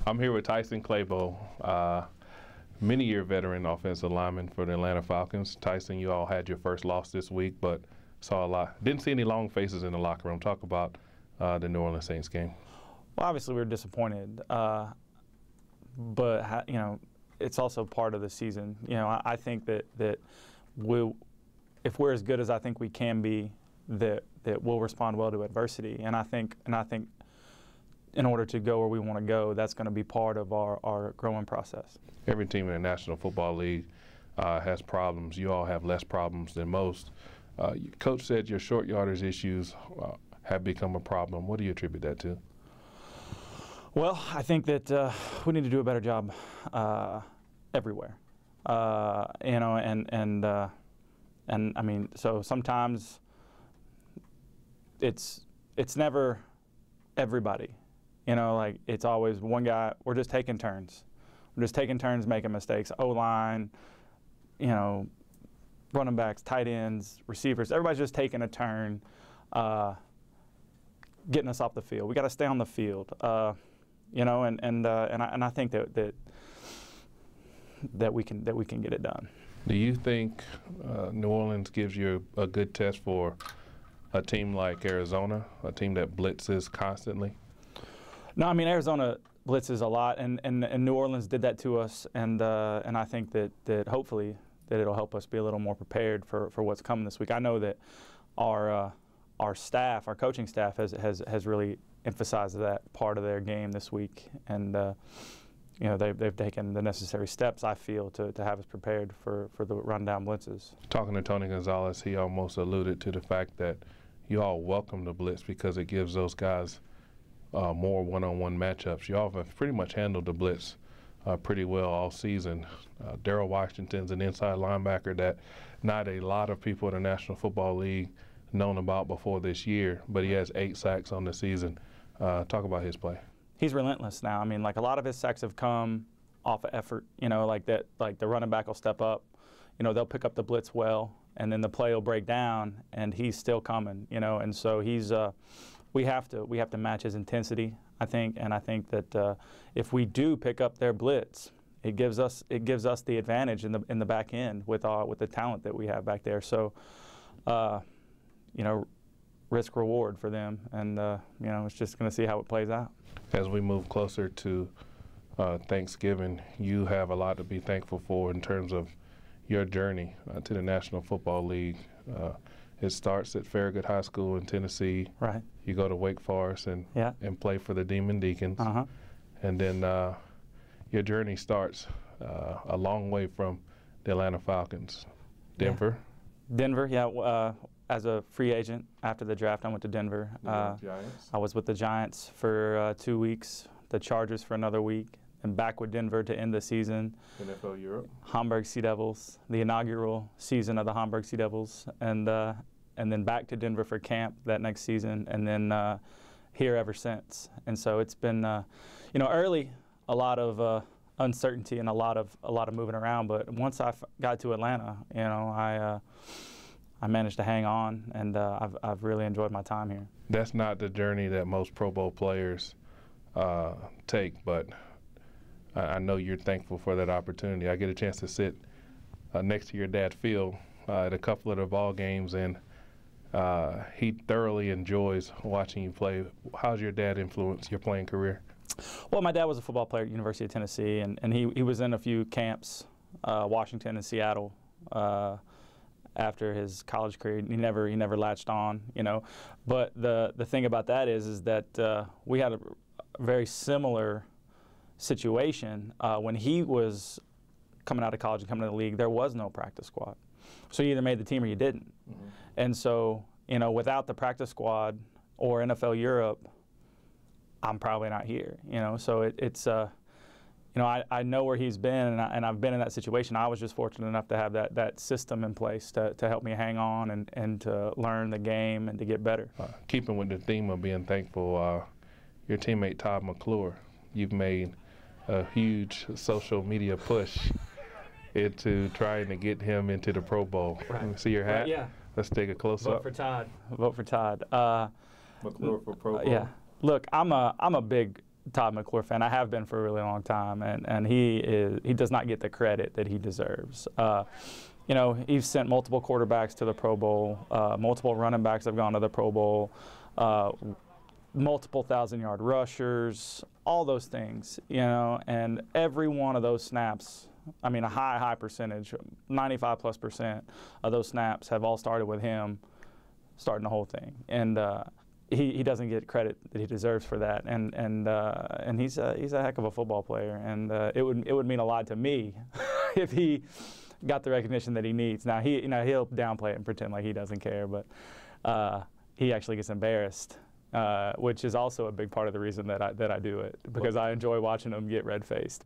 I'm here with Tyson Clabo, many-year veteran offensive lineman for the Atlanta Falcons. Tyson, you all had your first loss this week, but saw a lot. Didn't see any long faces in the locker room. Talk about the New Orleans Saints game. Well, obviously we were disappointed, but you know, it's also part of the season. You know, I think that if we're as good as I think we can be, that we'll respond well to adversity. And I think in order to go where we want to go, that's going to be part of our growing process. Every team in the National Football League has problems. You all have less problems than most. Coach said your short yardage issues have become a problem. What do you attribute that to? Well, I think that we need to do a better job everywhere. You know, and I mean, so sometimes it's never everybody. You know, like it's always one guy. We're just taking turns. We're just taking turns making mistakes. O-line, you know, running backs, tight ends, receivers. Everybody's just taking a turn, getting us off the field. We got to stay on the field. You know, and I think that we can get it done. Do you think New Orleans gives you a good test for a team like Arizona, a team that blitzes constantly? No, I mean Arizona blitzes a lot, and New Orleans did that to us, and I think that hopefully that it'll help us be a little more prepared for what's coming this week. I know that our staff, our coaching staff, has really emphasized that part of their game this week, and you know they've taken the necessary steps, I feel, to have us prepared for the rundown blitzes. Talking to Tony Gonzalez, he almost alluded to the fact that you all welcome the blitz because it gives those guys more one-on-one matchups. You all have pretty much handled the blitz pretty well all season. Darrell Washington's an inside linebacker that not a lot of people in the National Football League known about before this year, but he has 8 sacks on the season. Talk about his play. He's relentless now. I mean, like a lot of his sacks have come off of effort, you know, like that, like the running back will step up, you know, they'll pick up the blitz well, and then the play will break down, and he's still coming, you know, and so he's, we have to match his intensity, I think, and I think that if we do pick up their blitz, it gives us the advantage in the back end with the talent that we have back there. So, you know, risk reward for them, and you know, it's just going to see how it plays out. As we move closer to Thanksgiving, you have a lot to be thankful for in terms of your journey to the National Football League. It starts at Farragut High School in Tennessee. Right. You go to Wake Forest and play for the Demon Deacons. And then your journey starts a long way from the Atlanta Falcons. Denver. Yeah. Denver, yeah. As a free agent after the draft, I went to Denver. I was with the Giants for 2 weeks, the Chargers for another week, and back with Denver to end the season. NFL Europe. Hamburg Sea Devils, the inaugural season of the Hamburg Sea Devils, and then back to Denver for camp that next season, and then here ever since. And so it's been, you know, early, a lot of uncertainty and a lot of moving around. But once I got to Atlanta, you know, I managed to hang on, and I've really enjoyed my time here. That's not the journey that most Pro Bowl players take, but I know you're thankful for that opportunity. I get a chance to sit next to your dad, Phil, at a couple of the ball games, and he thoroughly enjoys watching you play. How's your dad influenced your playing career? Well, my dad was a football player at University of Tennessee, and he was in a few camps, Washington and Seattle, after his college career. He never latched on, you know. But the thing about that is that we had a very similar situation when he was coming out of college and coming to the league. There was no practice squad, so you either made the team or you didn't. And so, you know, without the practice squad or NFL Europe, I'm probably not here. You know, so it's you know, I know where he's been, and I've been in that situation. I was just fortunate enough to have that system in place to help me hang on and to learn the game and to get better. Keeping with the theme of being thankful, your teammate Todd McClure, you've made a huge social media push into trying to get him into the Pro Bowl. Right. See your hat? Right, yeah. Let's take a close-up. Vote for Todd. Vote for Todd. McClure for Pro Bowl. Yeah. Look, I'm a big Todd McClure fan. I have been for a really long time, and he does not get the credit that he deserves. You know, he's sent multiple quarterbacks to the Pro Bowl, multiple running backs have gone to the Pro Bowl, multiple 1,000-yard rushers, all those things, you know, and every one of those snaps, I mean a high percentage, 95+% of those snaps have all started with him starting the whole thing. And he doesn't get credit that he deserves for that, and he's a heck of a football player, and it would mean a lot to me if he got the recognition that he needs. Now he'll downplay it and pretend like he doesn't care, but he actually gets embarrassed, which is also a big part of the reason that I do it, because I enjoy watching him get red-faced.